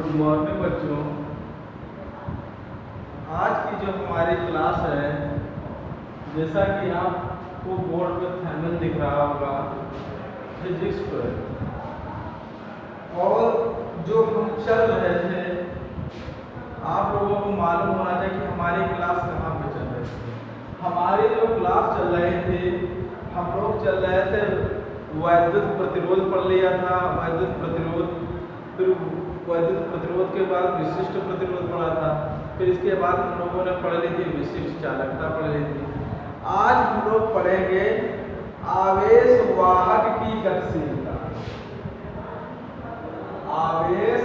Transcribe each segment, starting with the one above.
Good morning बच्चों। आज की जो हमारी क्लास है, जैसा कि आपको बोर्ड पे थंबनेल दिख रहा होगा, फिजिक्स पर, और जो हम चल रहे थे, आप लोगों को मालूम होना चाहिए कि हमारी क्लास कहाँ पे चल रही थी। हमारी जो क्लास चल रही थी, हम लोग चल रहे थे वैद्युत प्रतिरोध पढ़ लिया था, वैद्युत प्रतिरोध, फिर वैद्युत प्रतिरोध के बाद विशिष्ट प्रतिरोध पढ़ा था, फिर इसके बाद हम लोगों ने पढ़ ली थी विशिष्ट चालकता पढ़ ली थी। आज हम लोग पढ़ेंगे आवेश वाहक की गतिशीलता। आवेश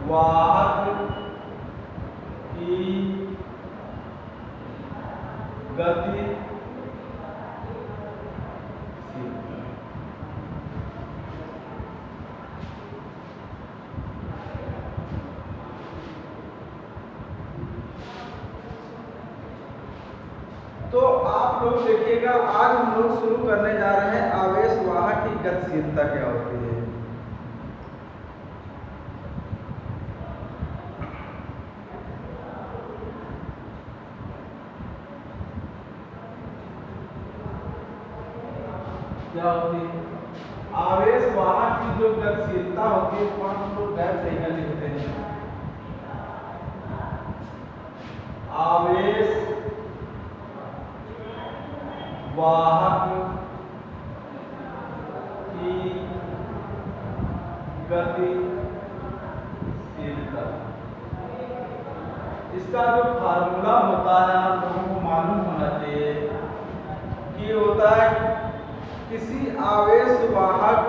वाहक की गतिशीलता। तो आप लोग देखिएगा, आज हम लोग शुरू करने जा रहे हैं आवेश वाहक की गतिशीलता क्या होती है। क्या होती है आवेश वाहक की जो गतिशीलता होती है, उसको हम लोग गैप देकर लिखते हैं। आवेश वाहक की गतिशीलता, इसका जो फार्मूला होता है आप लोगों को मालूम होना चाहिए कि होता है किसी आवेश वाहक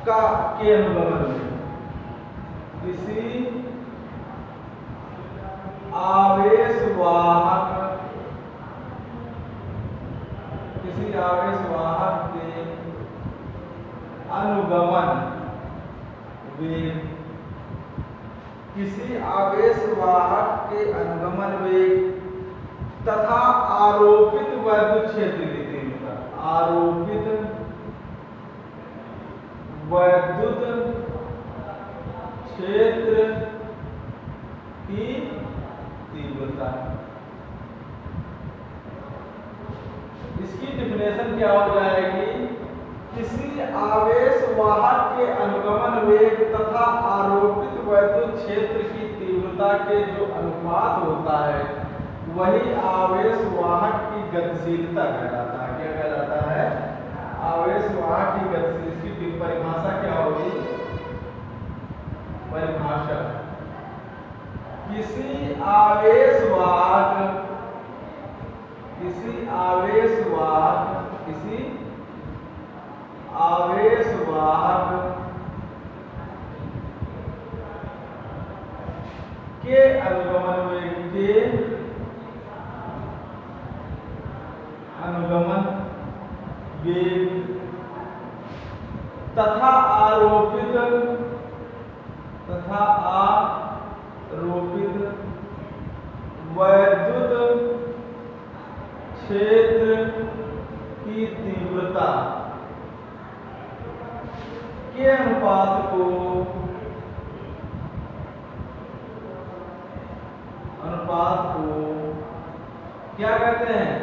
का के अनुगमन में, किसी आवेश वाहक के अनुगमन वेग, किसी आवेश वाहक के अनुगमन वेग तथा आरोपित वैद्युत क्षेत्र की तीव्रता, आरोपित वैद्युत क्षेत्र की तीव्रता। इसकी डिफिनेशन क्या हो जाएगी? किसी आवेश वाहक के अनुगमन वेग तथा आरोपित वैद्युत क्षेत्र की तीव्रता के जो अनुपात होता है, वही आवेश वाहक की गतिशीलता कहलाता है। क्या कहलाता है? आवेश वाहक की गतिशीलता की परिभाषा क्या होगी? परिभाषा किसी आवेश वाहक के अनुगमन वेग तथा आरोपित वैद्युत क्षेत्र की तीव्रता के अनुपात को क्या कहते हैं?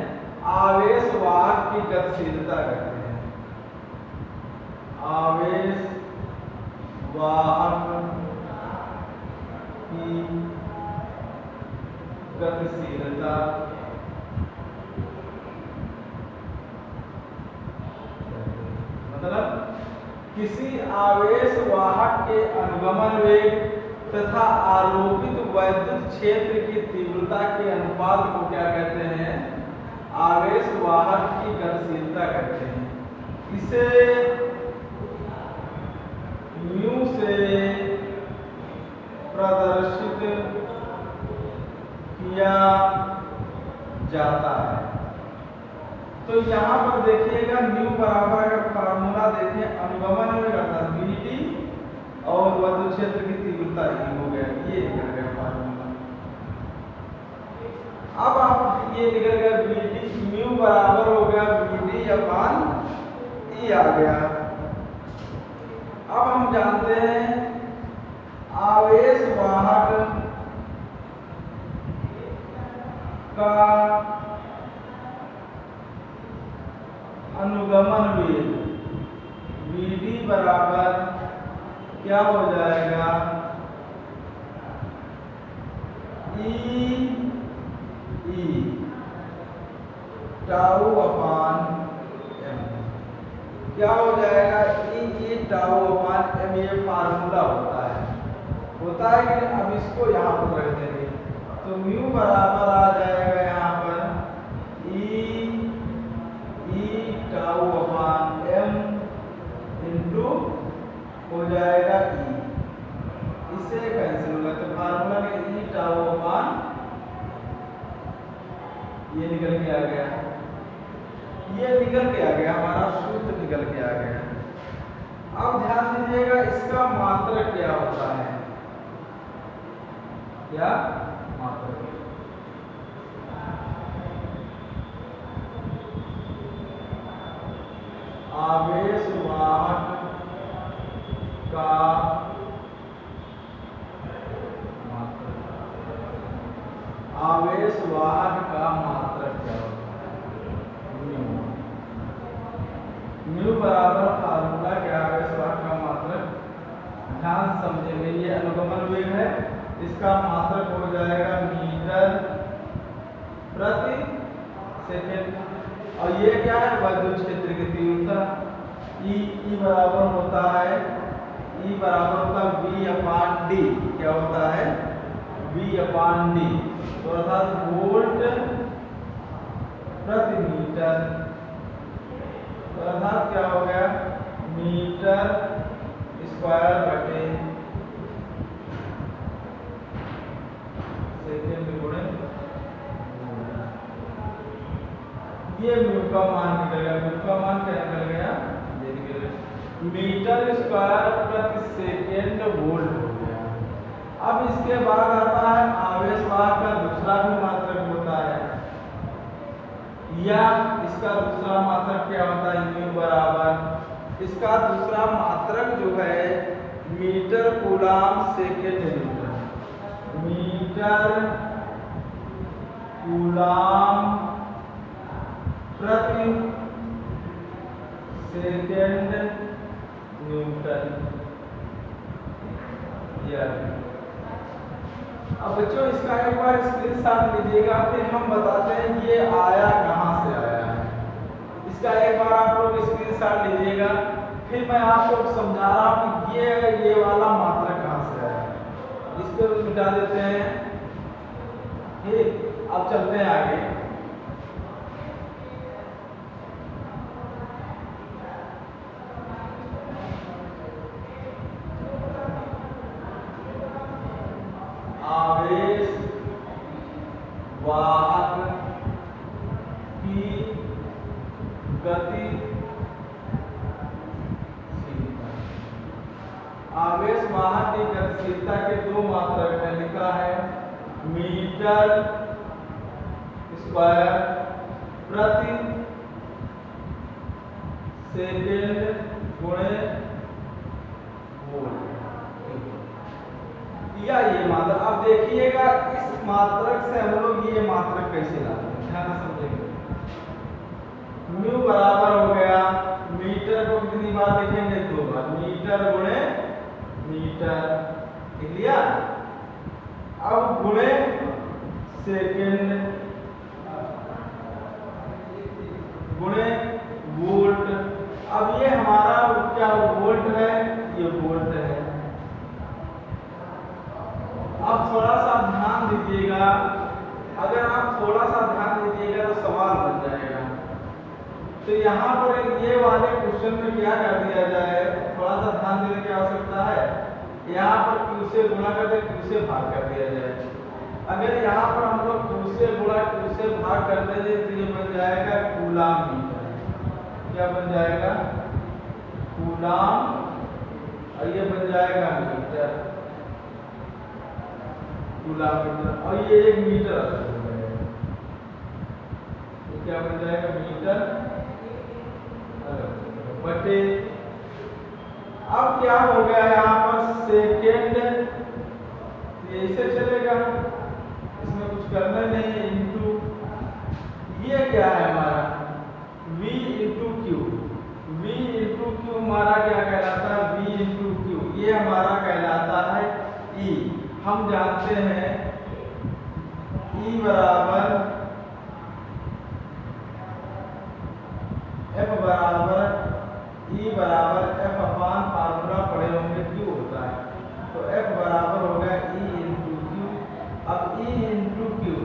आवेश वाहक की गतिशीलता कहते हैं। आवेश वाहक की गतिशीलता मतलब किसी आवेश वाहक के अनुगमन वेग तथा आरोपित वैद्युत क्षेत्र की तीव्रता के अनुपात को क्या कहते हैं? आवेश वाहक की गतिशीलता कहते हैं। इसे म्यू से प्रदर्शित किया जाता है। तो यहाँ पर देखिएगा, म्यू बराबर अगर फार्मूला देखें, अनुगमन में करता BD और वैद्युत क्षेत्र की तीव्रता ही हो गया, ये निकल गया फार्मूला। अब आप ये निकल गया BD, म्यू बराबर हो गया BD/E आ गया। अब हम जानते हैं आवेश वाहक का अनुगमन वेग Vd बराबर क्या हो जाएगा, E टाउ अपान m। क्या हो जाएगा, E टाउ अपान m। ये फार्मूला होता है कि नहीं? अब इसको यहाँ पर रख देंगे तो म्यू बराबर आ जाएगा यहाँ पर E टाउ अपान m इंटू हो जाएगा E। इससे कैंसिल होगा तो फार्मूला में E टाउ अपान ये निकल के आ गया, ये निकल के आ गया, हमारा सूत्र निकल के आ गया। अब ध्यान दीजिएगा इसका मात्रक क्या होता है, क्या मात्रक, आवेश वाहक का मात्रक, आवेश वाहक का मात्रक क्या होता है, म्यू बराबर फार्मूला क्या, आवेश वाहक का मात्रक, ध्यान से समझेंगे, ये अनुगमन वेग है, इसका मात्रक हो जाएगा मीटर प्रति सेकेंड। और ये क्या है, विद्युत क्षेत्र की तीव्रता E बराबर होता है, E बराबर होता है V अपान डी। क्या होता है, V अपान डी, तो अर्थात वोल्ट प्रति मीटर, तो अर्थात क्या हो गया, मीटर स्क्वायर बटे सेकेंड गुणे, ये म्यू का मान निकल गया, म्यू का मान क्या निकल गया, ये निकल गया मीटर स्क्वायर प्रति सेकेंड वोल्ट हो गया। अब इसके बाद आता है आवेश वाहक का दूसरा भी मात्रक होता है, या इसका दूसरा मात्रक क्या होता है, म्यू बराबर, इसका दूसरा मात्रक जो है metre coulomb second metre, metre coulomb प्रति सेकेंड न्यूटन। अब बच्चों इसका एक बार स्क्रीनशॉट लीजिएगा, फिर हम बताते हैं ये आया कहाँ से आया है। इसका एक बार आप लोग स्क्रीनशॉट लीजिएगा, फिर मैं आपको समझा रहा हूँ कि ये वाला मात्रक कहाँ से आया है। इसको मिटा देते हैं, ठीक। अब चलते हैं आगे। आवेश वाहक की गति, आवेश वाहक की गतिशीलता के दो मात्रक है, लिखा है मीटर स्क्वायर प्रति सेकेंड गुणे वोल्ट, या ये मात्रक। अब देखिएगा इस मात्रक से हम लोग ये मात्रक कैसे लाते हैं, ध्यान से समझेंगे। म्यू बराबर हो गया, मीटर को कितनी बार लिखेंगे, दो बार, मीटर गुणे मीटर, लिख लिया। अब गुणे सेकेंड गुणे वोल्ट। अब ये हमारा क्या वोल्ट है, ये वोल्ट है। अब थोड़ा सा ध्यान दीजिएगा, अगर आप थोड़ा सा ध्यान दीजिएगा तो सवाल बन जाएगा। तो यहाँ पर ये वाले क्वेश्चन में क्या कर दिया जाए, थोड़ा सा ध्यान देने की आवश्यकता है। यहाँ पर Q से गुणा कर दे, Q से भाग कर दिया जाए। अगर यहाँ पर हम लोग Q से गुणा Q से भाग कर देंगे तो ये बन जाएगा कूलाम मीटर। क्या बन जाएगा, कूलाम, और ये बन जाएगा मीटर, कूलाम मीटर, और ये एक मीटर तो क्या बन जाएगा, मीटर बटे अब क्या हो गया यहाँ पर सेकेंड, ऐसे चलेगा, इसमें कुछ करना नहीं है, इंटू ये क्या है हमारा v into Q, v into Q हमारा क्या कहलाता है, v इंटू क्यू ये हमारा कहलाता है E। हम जानते हैं E बराबर F बराबर E बराबर F अपान फार्मूला पढ़े होंगे Q होता है, तो F बराबर हो गया E इंटू क्यू। अब E into Q,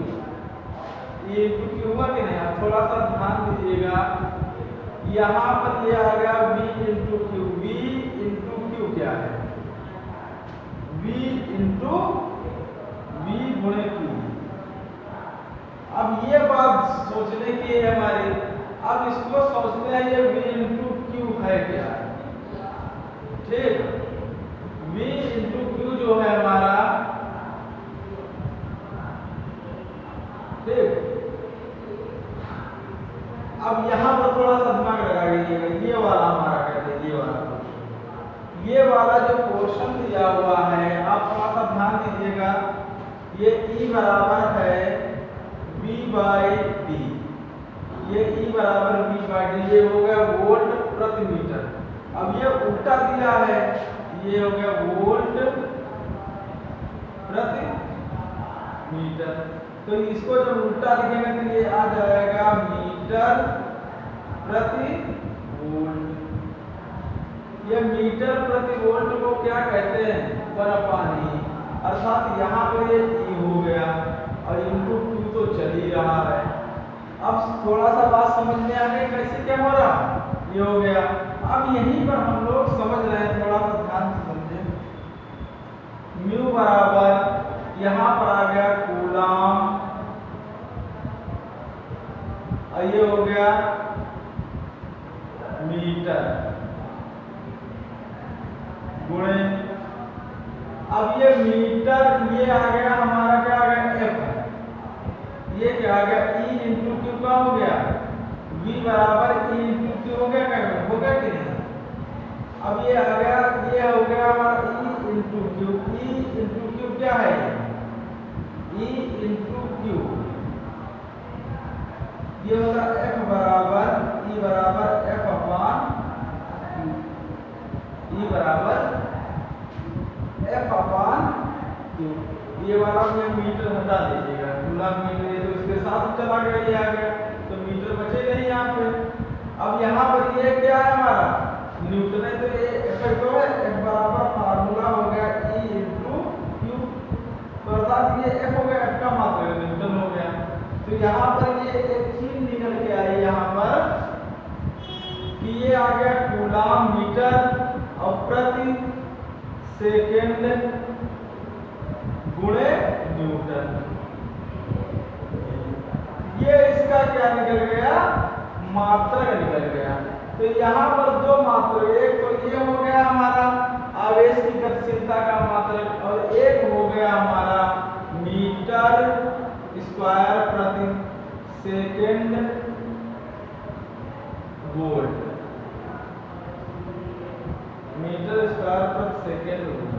E into Q हुआ कि नहीं, अब थोड़ा सा ध्यान दीजिएगा, यहाँ पर ये आ गया V into Q, V into Q क्या है, V इंटू V गुणे क्यू। अब ये बात सोचने की है हमारी, अब इसको सोचते हैं ये V इंटू क्यू है क्या, ठीक, V इंटू क्यू जो है हमारा, ठीक। अब यहाँ पर थोड़ा सा दिमाग लगा लीजिएगा, ये वाला हमारा कहते हैं, ये वाला जो पोर्शन दिया हुआ है, आप थोड़ा सा ध्यान दीजिएगा, ये E बराबर है V बाई डी, ये E बराबर V बाई डी, ये हो गया वोल्ट प्रति मीटर। अब ये उल्टा दिया है, ये हो गया वोल्ट प्रति मीटर, तो इसको जब उल्टा लिखेंगे तो ये आ जाएगा मीटर प्रति वोल्ट। ये मीटर प्रति वोल्ट को क्या कहते हैं, 1/E, अर्थात यहाँ पर ये E हो गया और इनटू Q तो चल ही रहा है। अब थोड़ा सा बात समझ में आ गई कैसे क्या हो रहा, ये हो गया। अब यहीं पर हम लोग समझ रहे हैं, थोड़ा सा ध्यान से समझें, म्यू बराबर यहाँ पर आ गया कूलाम, और ये हो गया मीटर गुणे, अब ये मीटर, ये आ गया हमारा क्या आ गया F, ये क्या आ गया E इंटू क्यू का हो गया, V बराबर E इंटू क्यू हो गया, क्या हो गया कि नहीं। अब ये आ गया, ये हो गया हमारा E into Q, E into Q क्या है, E इंटू क्यू, ये होगा F बराबर E बराबर F अपान Q, E बराबर F अपान Q। ये वाला में मीटर हटा दीजिएगा, कूलम मीटर ये तो इसके साथ चला गया, ये आ गया, तो मीटर बचेगा नहीं यहाँ पे। अब यहाँ पर ये क्या है हमारा न्यूटन है, तो ये F तो है, F बराबर फार्मूला हो गया E इंटू क्यू, तो अर्थात ये F हो गया, F का मात्रा न्यूटन हो गया। तो यहाँ पर ये एक चीज निकल के आई यहाँ पर कि ये आ गया कूलम मीटर और प्रति सेकेंड गुणे न्यूटन, ये इसका क्या निकल गया, मात्रक निकल गया। तो यहाँ पर दो मात्रक, एक तो ये हो गया हमारा आवेश की गतिशीलता का मात्रक, और एक हो गया हमारा मीटर स्क्वायर प्रति सेकेंड वोल्ट, मीटर स्क्वायर प्रति सेकेंड वोल्ट,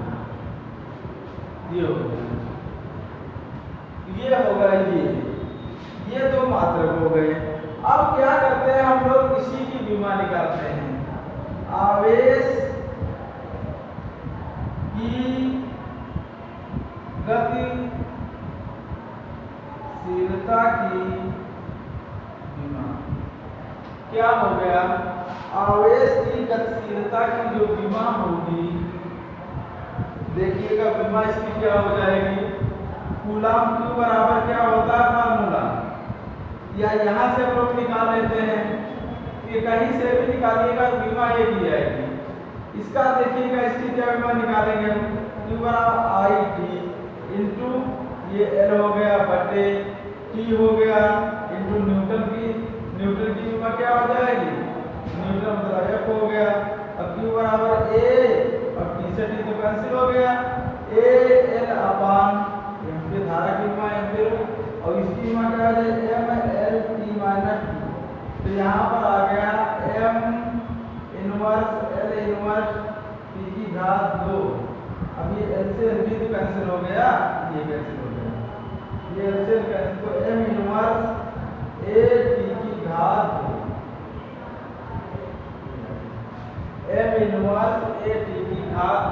ये हो गया, ये होगा ये दो मात्रक हो गए। अब क्या करते हैं हम लोग, इसी की विमा निकालते हैं, आवेश की गतिशीलता की विमा, क्या हो गया, आवेश की गतिशीलता की जो विमा होगी, देखिएगा विमा इसकी क्या हो जाएगी, कूलम क्यू बराबर क्या होता है फार्मूला, या यहाँ से हम लोग निकाल लेते हैं, ये कहीं से भी निकालिएगा विमा एक ही आएगी। इसका देखिएगा इसकी क्या विमा निकालेंगे, क्यू बराबर आई टी इंटू ये एल हो गया बटे टी हो गया इंटू न्यूटन की विमा क्या हो जाएगी, न्यूटन मतलब एफ हो गया। अब क्यू बराबर ए और टी से टी तो कैंसिल हो गया, ए एल अपान एम्पीयर, धारा की विमा एम्पीयर, और इसकी विमा क्या हो जाए M L T minus T. तो यहाँ पर आ गया M inverse L inverse T ये एलसीएम कैसे, तो m इनवर्स a t की घात m इनवर्स a t की घात,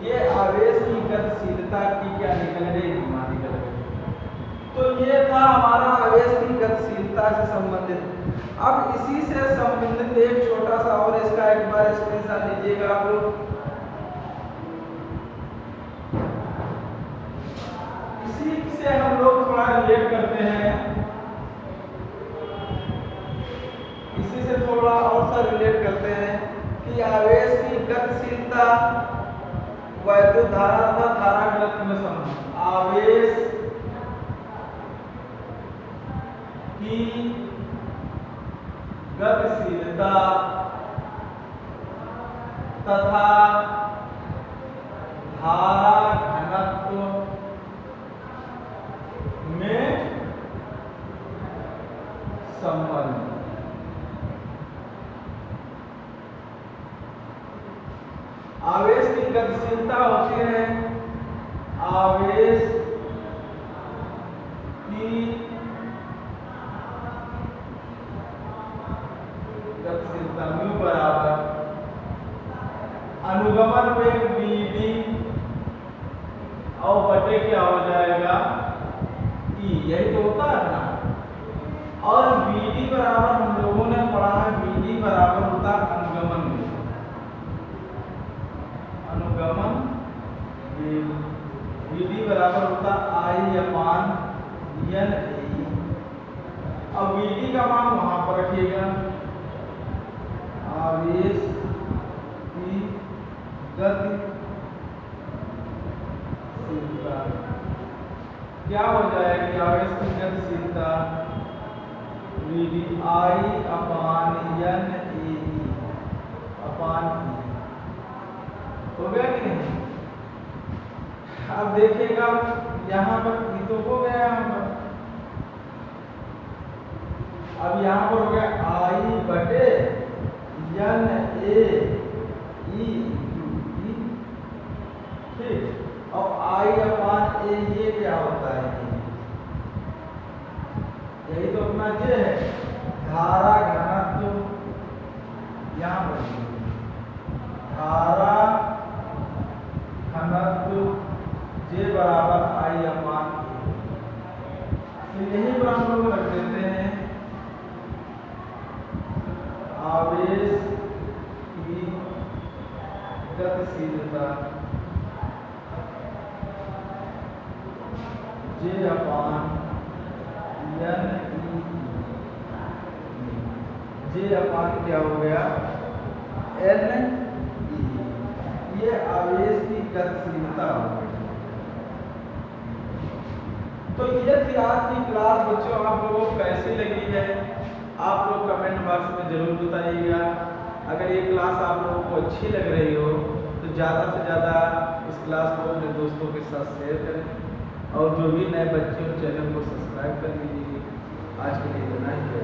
ये आवेश की गतिशीलता की क्या निकल गई, मान निकल गई। तो ये था हमारा आवेश की गतिशीलता से संबंधित। अब इसी से संबंधित एक छोटा सा और इसका एक बार स्क्रीनशॉट लीजिएगा आप लोग। इसी से हम लोग थोड़ा रिलेट करते हैं, इसी से थोड़ा और सा रिलेट करते हैं कि आवेश की गतिशीलता वैद्युत धारा तथा धारा घनत्व में संबंध। आवेश की गतिशीलता तथा धारा घनत्व में संबंध। आवेश की गतिशीलता होती है आवेश की गतिशीलता म्यू बराबर अनुगमन वेग vd और बटे क्या हो जाएगा E, यही तो होता है ना। और vd बराबर हम लोगों ने पढ़ा है, vd बराबर होता है अनुगमन वेग, अनुगमन vd बराबर होता I अपान n e। अब vd का मान वहां पर रखिएगा, आवेश की गतिशीलता क्या हो जाएगी, आवेश की गतिशीलता vd I upon n e upon e। हो गया कि नहीं। अब देखिएगा यहाँ पर ये तो हो गया, यहाँ पर अब यहाँ पर हो गया I बटे n a e ठीक। और I अपान a ये क्या होता है, यही तो अपना जे है धारा घनत्व, यहाँ पर धारा घनत्व जे बराबर I अपान a। तो यही पर हम लोग रख देते हैं आवेश की गतिशीलता जे अपान n e, जे अपान क्या हो गया n e, ये आवेश की गतिशीलता हो गई। तो ये थी आज की क्लास बच्चों, आप लोगों को कैसी लगी है आप लोग कमेंट बॉक्स में जरूर बताइएगा। अगर ये क्लास आप लोगों को अच्छी लग रही हो तो ज़्यादा से ज़्यादा इस क्लास को अपने दोस्तों के साथ शेयर करें, और जो भी नए बच्चे हो चैनल को सब्सक्राइब कर लीजिए। आज के लिए इतना ही है।